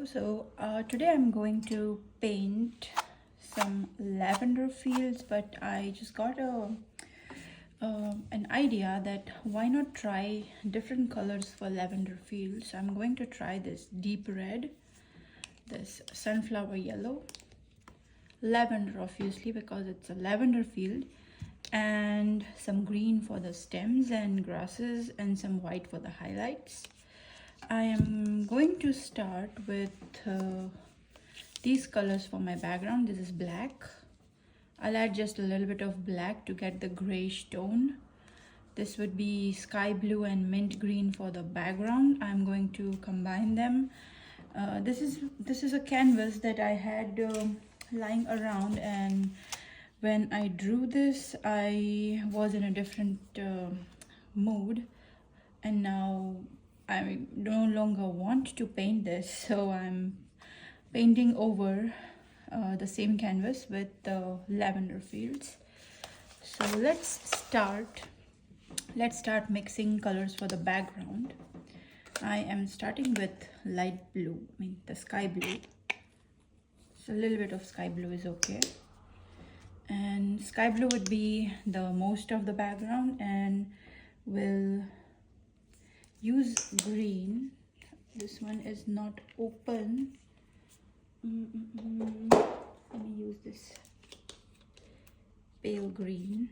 Today I'm going to paint some lavender fields, but I just got an idea that why not try different colors for lavender fields. So I'm going to try this deep red, this sunflower yellow, lavender obviously because it's a lavender field, and some green for the stems and grasses, and some white for the highlights. I am going to start with these colors for my background. This is black. I'll add just a little bit of black to get the grayish tone. This would be sky blue and mint green for the background. I'm going to combine them. This is a canvas that I had lying around, and when I drew this I was in a different mood, and now I no longer want to paint this, so I'm painting over the same canvas with the lavender fields. So let's start mixing colors for the background. I am starting with light blue, the sky blue. So a little bit of sky blue is okay, and sky blue would be the most of the background, and we'll use green. This one is not open. Let me use this pale green,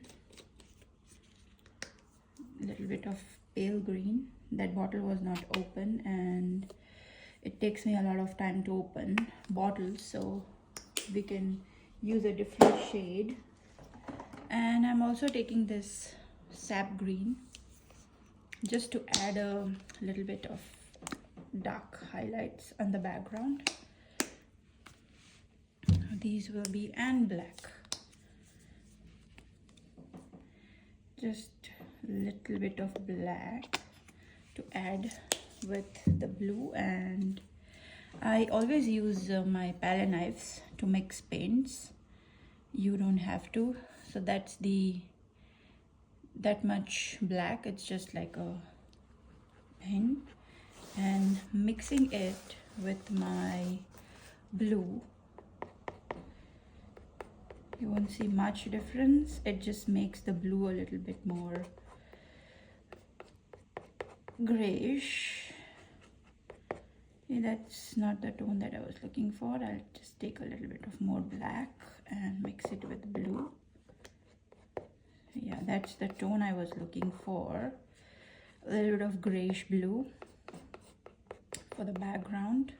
a little bit of pale green. That bottle was not open, and it takes me a lot of time to open bottles, so we can use a different shade. And I'm also taking this sap green just to add a little bit of dark highlights on the background. These will be, and black, just a little bit of black to add with the blue. And I always use my palette knives to mix paints. You don't have to. So that's that much black, it's just like a pen, and mixing it with my blue, you won't see much difference. It just makes the blue a little bit more grayish. That's not the tone that I was looking for. I'll just take a little bit of more black and mix it with blue. Yeah, that's the tone I was looking for. A little bit of grayish blue for the background.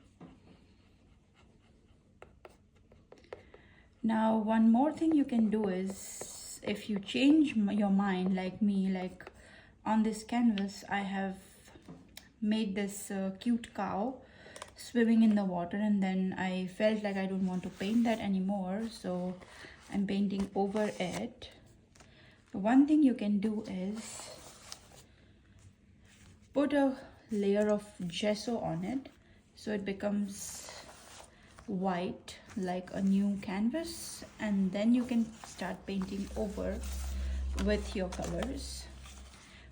Now, one more thing you can do is, if you change your mind like me, like on this canvas I have made this cute cow swimming in the water, and then I felt like I don't want to paint that anymore, so I'm painting over it. One thing you can do is put a layer of gesso on it so it becomes white like a new canvas, and then you can start painting over with your colors.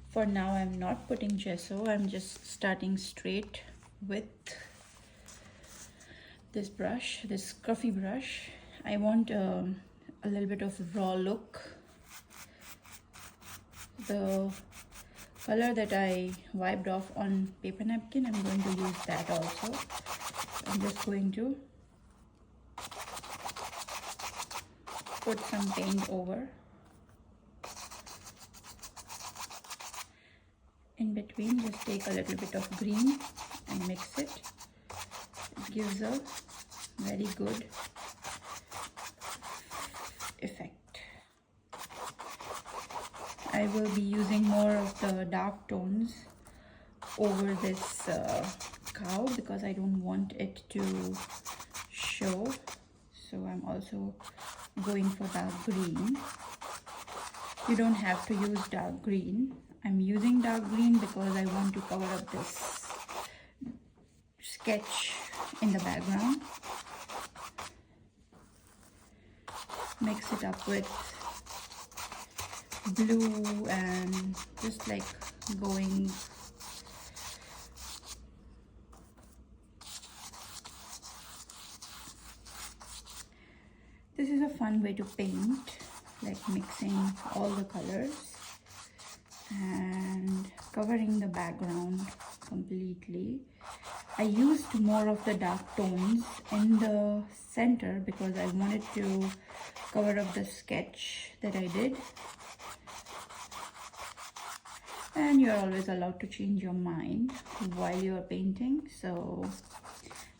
For now I'm not putting gesso, I'm just starting straight with this brush, this scruffy brush. I want a little bit of raw look. The color that I wiped off on paper napkin, I'm going to use that also. I'm just going to put some paint over. In between, just take a little bit of green and mix it. It gives a very good effect. I will be using more of the dark tones over this cow because I don't want it to show. So I'm also going for dark green. You don't have to use dark green. I'm using dark green because I want to cover up this sketch in the background. Mix it up with blue and just like going This is a fun way to paint, like mixing all the colors and covering the background completely. I used more of the dark tones in the center because I wanted to cover up the sketch that I did. And you're always allowed to change your mind while you're painting. So,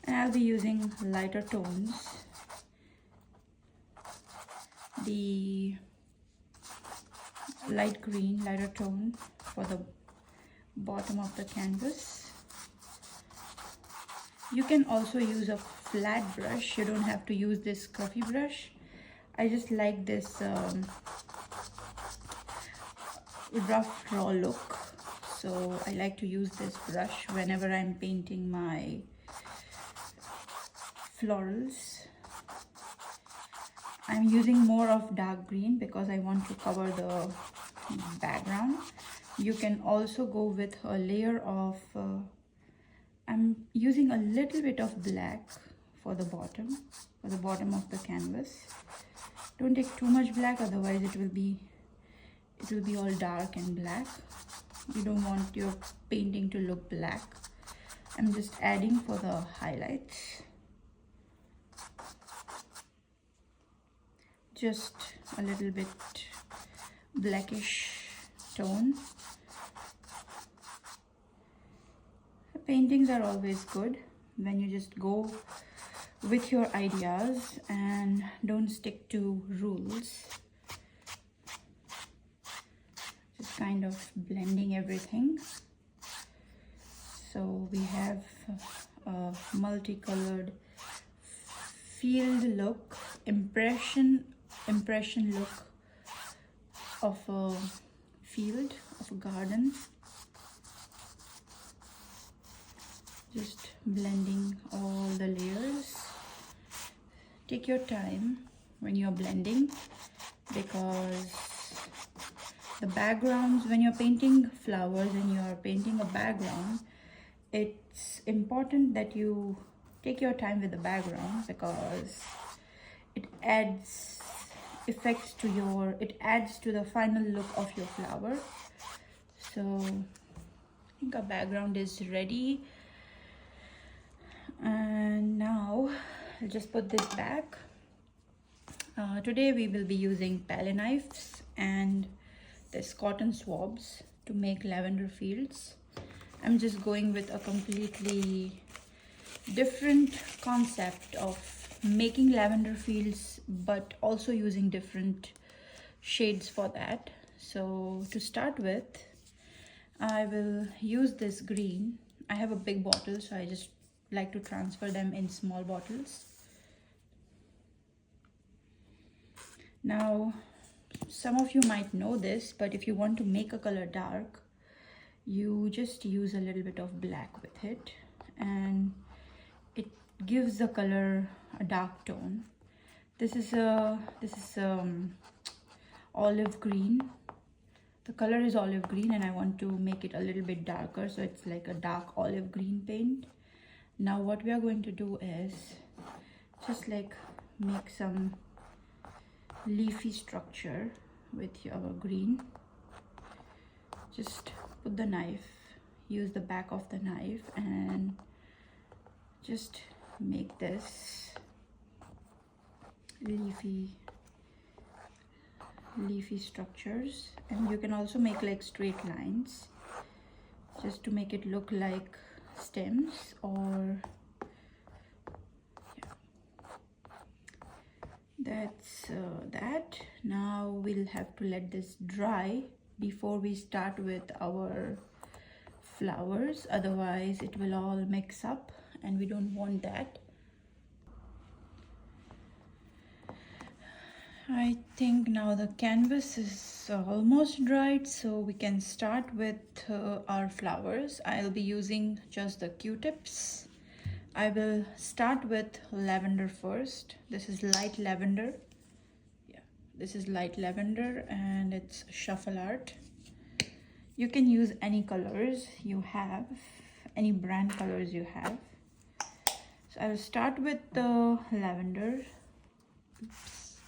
and I'll be using lighter tones. The light green, lighter tone for the bottom of the canvas. You can also use a flat brush. You don't have to use this scruffy brush. I just like this rough raw look, so I like to use this brush whenever I'm painting my florals. I'm using more of dark green because I want to cover the background. You can also go with a layer of I'm using a little bit of black for the bottom of the canvas. Don't take too much black, otherwise it will be all dark and black. You don't want your painting to look black. I'm just adding for the highlights. Just a little bit blackish tone. Paintings are always good when you just go with your ideas and don't stick to rules. Just kind of blending everything. So we have a multicolored field look, impression look of a field, of a garden. Just blending all the layers. Take your time when you're blending, because the backgrounds, when you're painting flowers and you're painting a background, it's important that you take your time with the background, because it adds effects to it adds to the final look of your flower. So I think our background is ready. And now I'll just put this back. Today we will be using palette knives and this cotton swabs to make lavender fields. I'm just going with a completely different concept of making lavender fields, but also using different shades for that. So to start with, I will use this green. I have a big bottle, so I just like to transfer them in small bottles. Now, some of you might know this, but if you want to make a color dark, you just use a little bit of black with it, and it gives the color a dark tone. This is olive green. The color is olive green, and I want to make it a little bit darker, so it's like a dark olive green paint. Now what we are going to do is just like make some leafy structure with our green. Just put the knife, use the back of the knife, and just make this leafy structures. And you can also make like straight lines just to make it look like stems, or yeah. That's that. Now we'll have to let this dry before we start with our flowers, otherwise it will all mix up and we don't want that. I think now the canvas is almost dried, so we can start with our flowers. I'll be using just the Q-tips. I will start with lavender first. This is light lavender. Yeah, this is light lavender, and it's shuffle art. You can use any colors you have, any brand colors you have. So I will start with the lavender. Oops.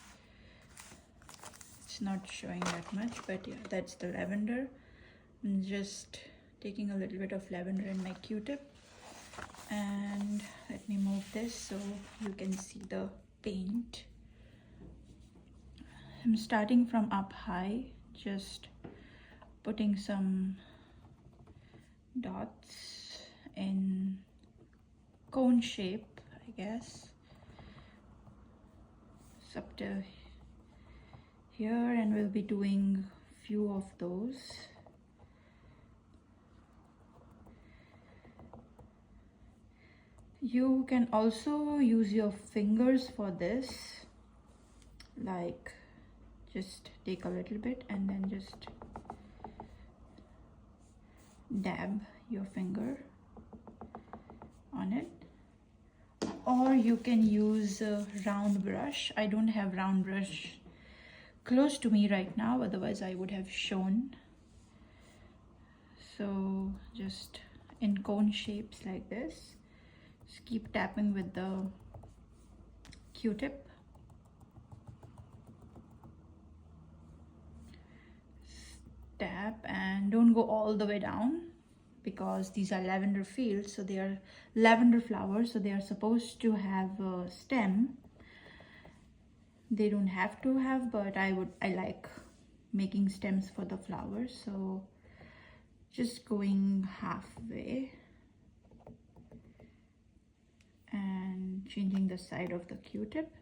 It's not showing that much, but yeah, that's the lavender. I'm just taking a little bit of lavender in my Q-tip, and let me move this so you can see the paint. I'm starting from up high, just putting some dots in cone shape, I guess. It's up to here, and we'll be doing few of those. You can also use your fingers for this, like just take a little bit and then just dab your finger on it, or you can use a round brush. I don't have round brush close to me right now, otherwise I would have shown. So just in cone shapes like this, just keep tapping with the Q-tip. Tap and don't go all the way down, because these are lavender fields, so they are lavender flowers, so they are supposed to have a stem. They don't have to have, but I like making stems for the flowers, so just going halfway and changing the side of the Q-tip.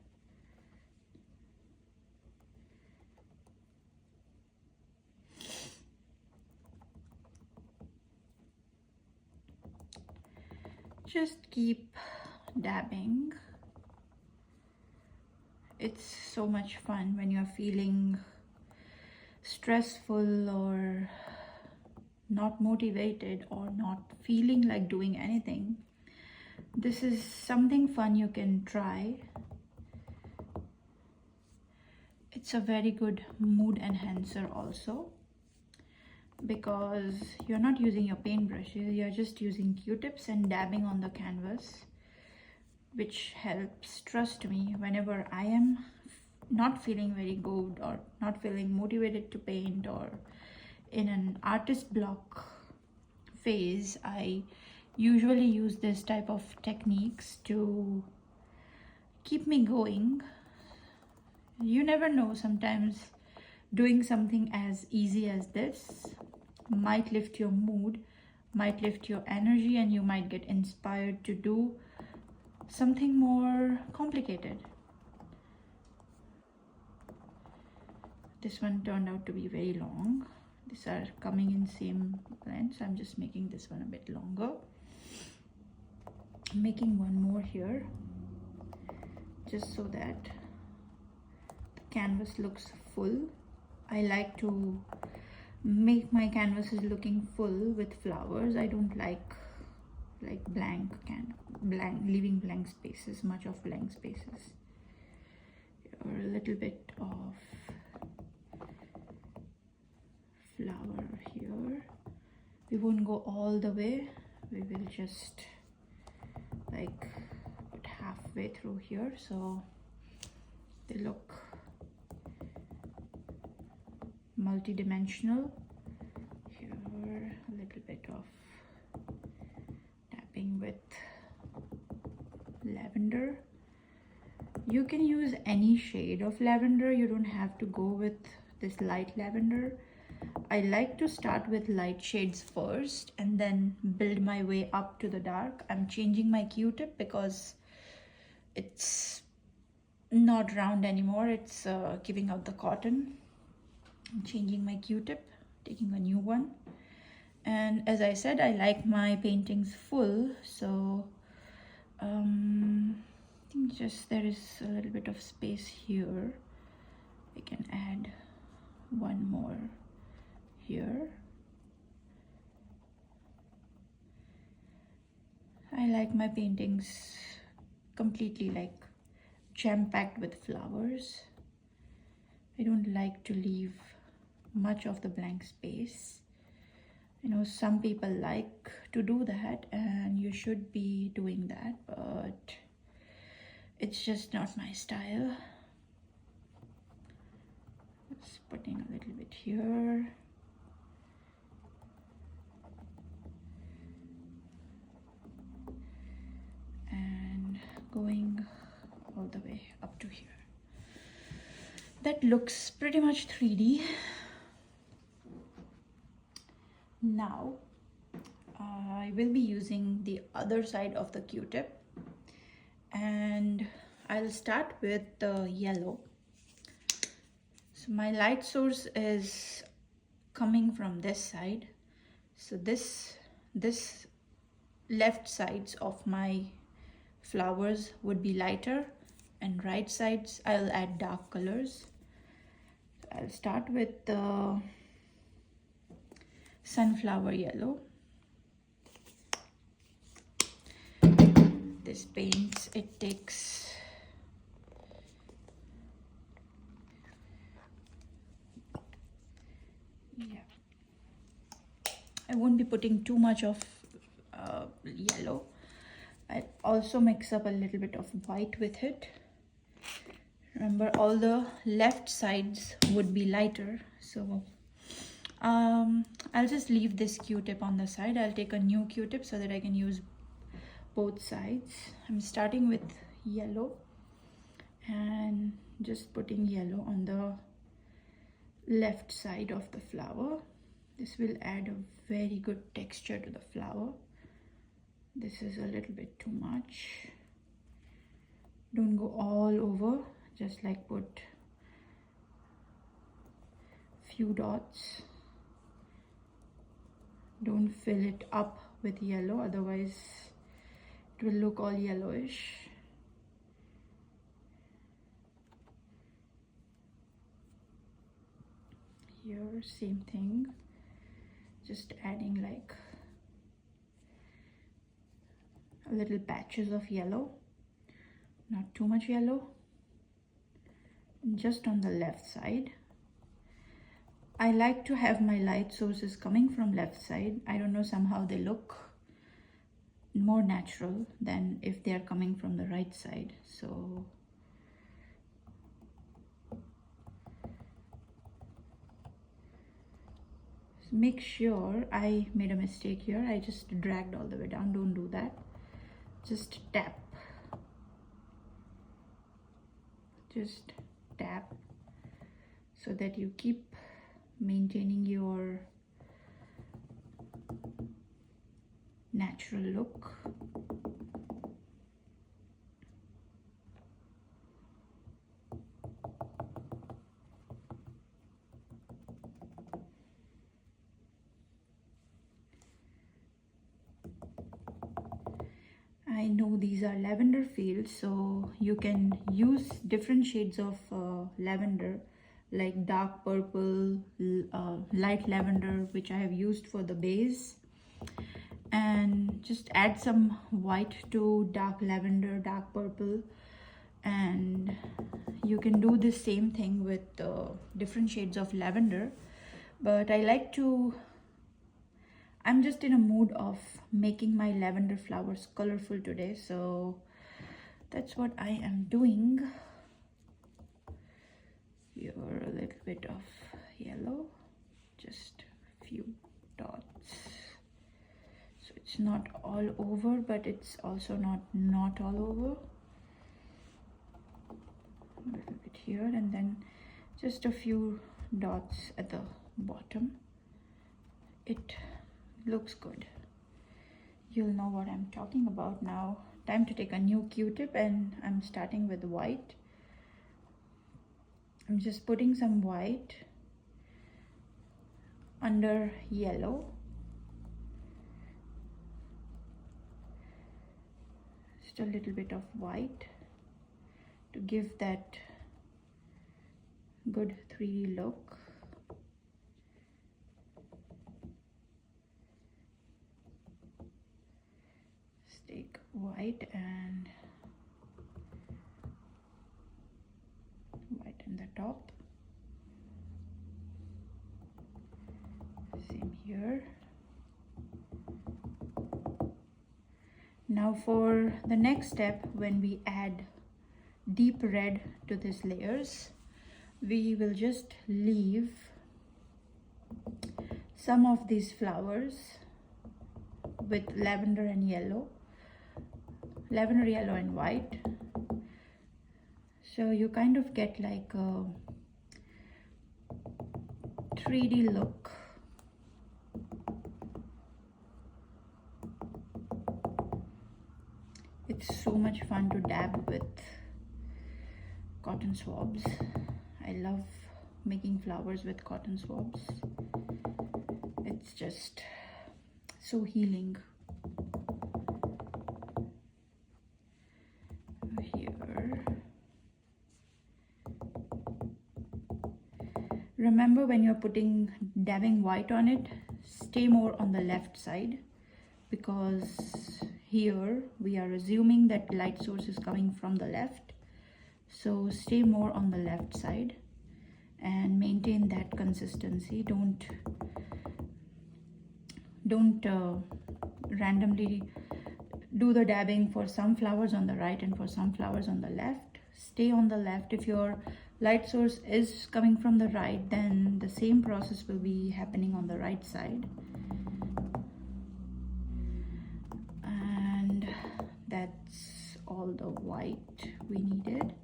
Just keep dabbing. It's so much fun when you're feeling stressful or not motivated or not feeling like doing anything. This is something fun you can try. It's a very good mood enhancer also, because you're not using your paintbrushes, you're just using Q-tips and dabbing on the canvas, which helps. Trust me, whenever I am not feeling very good or not feeling motivated to paint or in an artist block phase, I usually use this type of techniques to keep me going. You never know, sometimes doing something as easy as this might lift your mood, might lift your energy, and you might get inspired to do something more complicated. This one turned out to be very long. These are coming in same length, so I'm just making this one a bit longer. I'm making one more here, just so that the canvas looks full. I like to make my canvases looking full with flowers. I don't like leaving blank spaces, much of blank spaces. Or a little bit of flower here. We won't go all the way, we will just like put halfway through here, so they look multi-dimensional. Here a little bit of tapping with lavender. You can use any shade of lavender, you don't have to go with this light lavender. I like to start with light shades first and then build my way up to the dark. I'm changing my Q-tip because it's not round anymore, it's giving out the cotton. I'm changing my Q-tip, taking a new one. And as I said, I like my paintings full, so I think just there is a little bit of space here. I can add one more here. I like my paintings completely like jam-packed with flowers. I don't like to leave much of the blank space. I know some people like to do that, and you should be doing that, but it's just not my style. Just putting a little bit here. And going all the way up to here. That looks pretty much 3D. Now, I will be using the other side of the Q-tip, and I'll start with the yellow. So my light source is coming from this side. So this left sides of my flowers would be lighter, and right sides I'll add dark colors. So I'll start with the sunflower yellow. This paints, it takes I won't be putting too much of yellow. I also mix up a little bit of white with it. Remember, all the left sides would be lighter, so I'll just leave this Q-tip on the side. I'll take a new Q-tip so that I can use both sides. I'm starting with yellow and just putting yellow on the left side of the flower. This will add a very good texture to the flower. This is a little bit too much. Don't go all over, just like put few dots. Don't fill it up with yellow, otherwise it will look all yellowish. Here, same thing. Just adding like a little patches of yellow, not too much yellow, and just on the left side. I like to have my light sources coming from left side. I don't know, somehow they look more natural than if they are coming from the right side. So make sure, I made a mistake here. I just dragged all the way down. Don't do that. Just tap. Just tap so that you keep maintaining your natural look. I know these are lavender fields, so you can use different shades of lavender, like dark purple, light lavender, which I have used for the base, and just add some white to dark lavender, dark purple, and you can do the same thing with different shades of lavender. But I'm just in a mood of making my lavender flowers colorful today, so that's what I am doing. Here, a little bit of yellow, just a few dots, so it's not all over, but it's also not all over. A little bit here, and then just a few dots at the bottom. It looks good. You'll know what I'm talking about now. Time to take a new Q-tip, and I'm starting with white. I'm just putting some white under yellow. Just a little bit of white to give that good 3D look. Take white and white in the top. Same here. Now for the next step, when we add deep red to these layers, we will just leave some of these flowers with lavender and yellow, lavender, yellow and white, so you kind of get like a 3D look. It's so much fun to dab with cotton swabs. I love making flowers with cotton swabs. It's just so healing. Here. Remember, when you're dabbing white on it, stay more on the left side, because here we are assuming that light source is coming from the left. So stay more on the left side and maintain that consistency. Don't randomly do the dabbing for some flowers on the right and for some flowers on the left. Stay on the left. If your light source is coming from the right, then the same process will be happening on the right side. And that's all the white we needed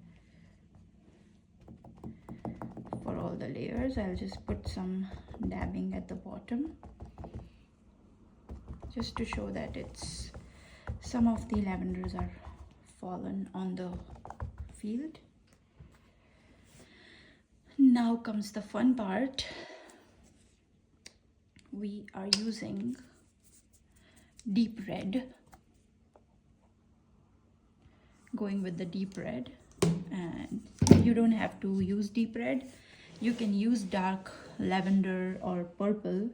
for all the layers. I'll just put some dabbing at the bottom just to show that it's some of the lavenders are fallen on the field. Now comes the fun part. We are using deep red, going with the deep red, and you don't have to use deep red. You can use dark lavender or purple.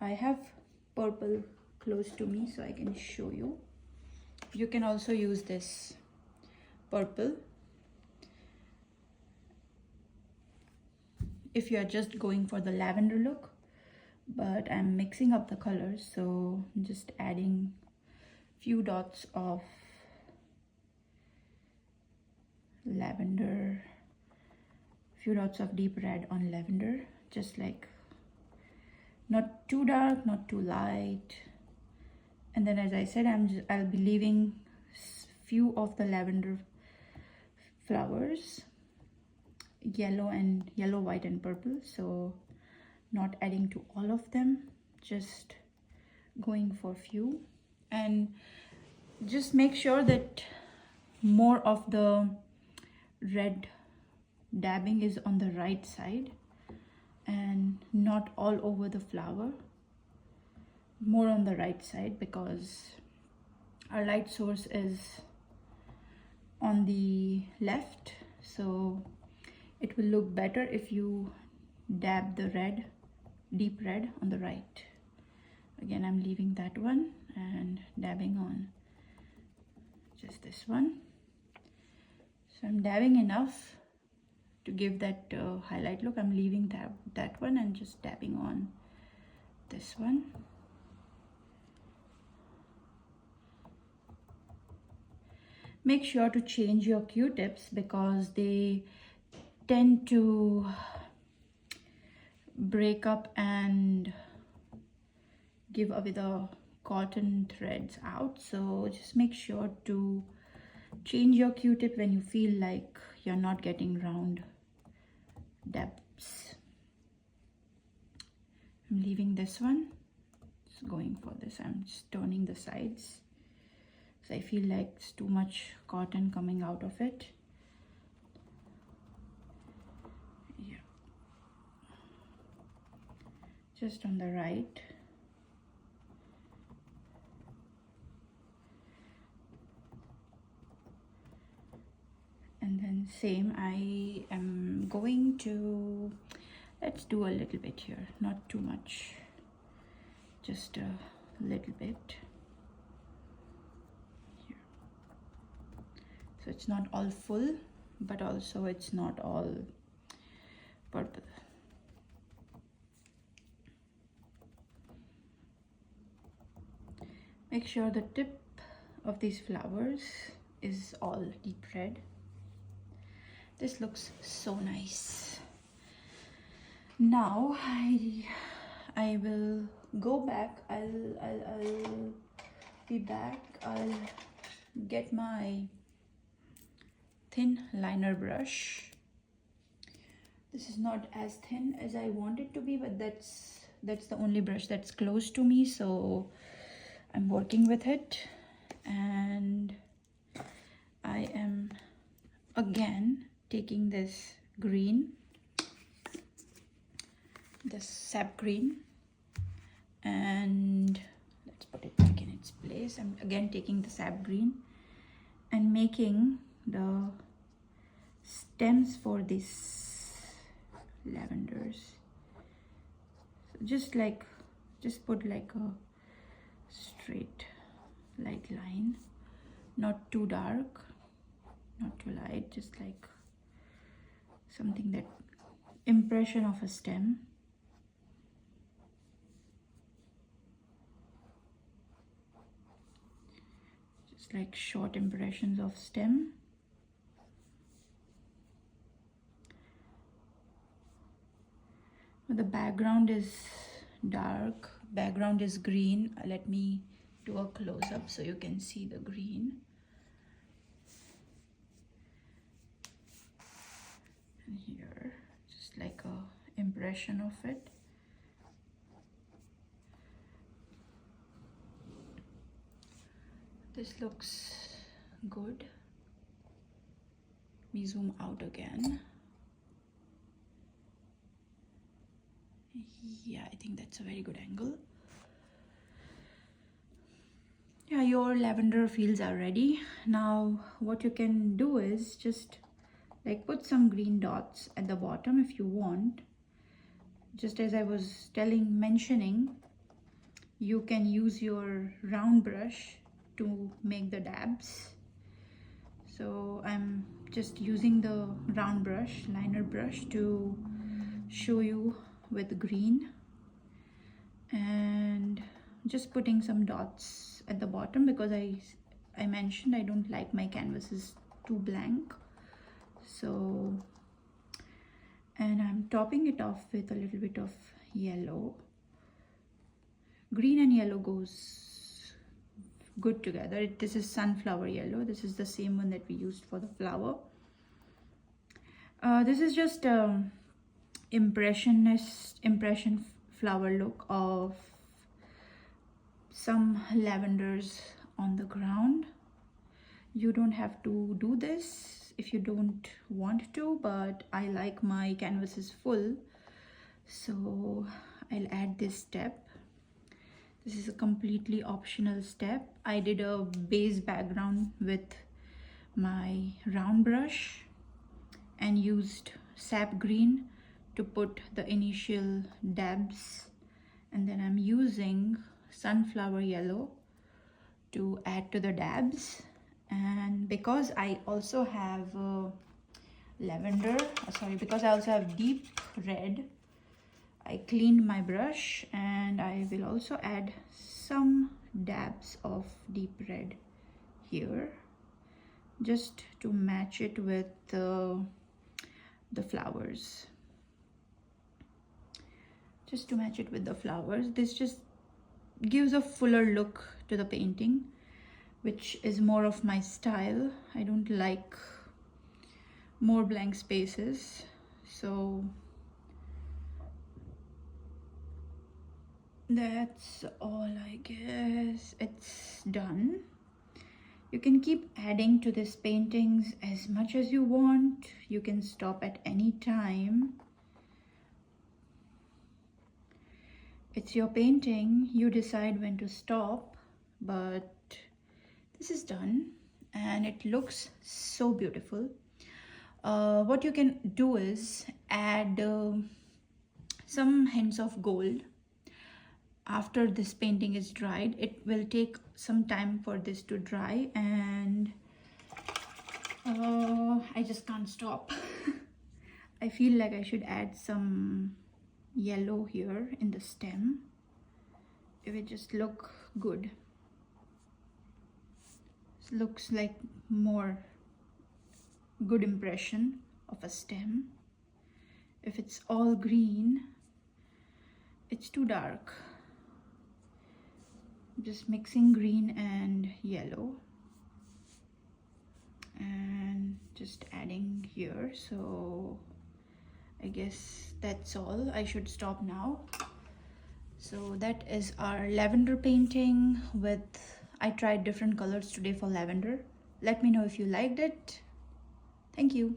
I have purple close to me so I can show you. You can also use this purple if you are just going for the lavender look, but I'm mixing up the colors, so I'm just adding few dots of lavender, few dots of deep red on lavender, just like not too dark, not too light. And then, as I said, I'll be leaving few of the lavender flowers, yellow, white and purple, so not adding to all of them, just going for few. And just make sure that more of the red dabbing is on the right side and not all over the flower, more on the right side, because our light source is on the left, so it will look better if you dab the red, deep red, on the right. Again, I'm leaving that one and dabbing on just this one. So I'm dabbing enough to give that highlight look. I'm leaving that one and just dabbing on this one. Make sure to change your Q-tips because they tend to break up and give away the cotton threads out. So just make sure to change your Q-tip when you feel like you're not getting round dabs. I'm leaving this one. Just going for this. I'm just turning the sides. So I feel like it's too much cotton coming out of it. Yeah. Just on the right. And then same, I am going to, let's do a little bit here, not too much, just a little bit. So it's not all full, but also it's not all purple. Make sure the tip of these flowers is all deep red. This looks so nice. Now I will go back. I'll be back. I'll get my thin liner brush. This is not as thin as I want it to be, but that's the only brush that's close to me, so I'm working with it. And I am again taking this green, this sap green, and let's put it back in its place. I'm again taking the sap green and making the stems for these lavendars. So just put like a straight light line, not too dark, not too light, just like something that impression of a stem. Just like short impressions of stem. The background is dark, background is green. Let me do a close-up so you can see the green. And here, just like a impression of it. This looks good. We zoom out again. Yeah, I think that's a very good angle. Yeah, your lavender fields are ready. Now what you can do is just like put some green dots at the bottom if you want. Just as I was mentioning, you can use your round brush to make the dabs. So I'm just using the round brush, liner brush, to show you with green, and just putting some dots at the bottom because I mentioned I don't like my canvases too blank. So, and I'm topping it off with a little bit of yellow. Green and yellow goes good together. This is sunflower yellow. This is the same one that we used for the flower. This is just impression flower look of some lavendars on the ground. You don't have to do this if you don't want to, but I like my canvases full, so I'll add this step. This is a completely optional step. I did a base background with my round brush and used sap green to put the initial dabs, and then I'm using sunflower yellow to add to the dabs. And because I also have because I also have deep red, I cleaned my brush and I will also add some dabs of deep red here just to match it with the flowers. Just to match it with the flowers. This just gives a fuller look to the painting, which is more of my style. I don't like more blank spaces, so that's all. I guess it's done. You can keep adding to these paintings as much as you want. You can stop at any time. It's your painting, you decide when to stop, but this is done and it looks so beautiful. What you can do is add some hints of gold. After this painting is dried, it will take some time for this to dry, and I just can't stop. I feel like I should add some yellow here in the stem. It will just look good. This looks like more good impression of a stem. If it's all green, it's too dark. Just mixing green and yellow and just adding here. So I guess that's all. I should stop now. So that is our lavender painting with, I tried different colors today for lavender. Let me know if you liked it. Thank you.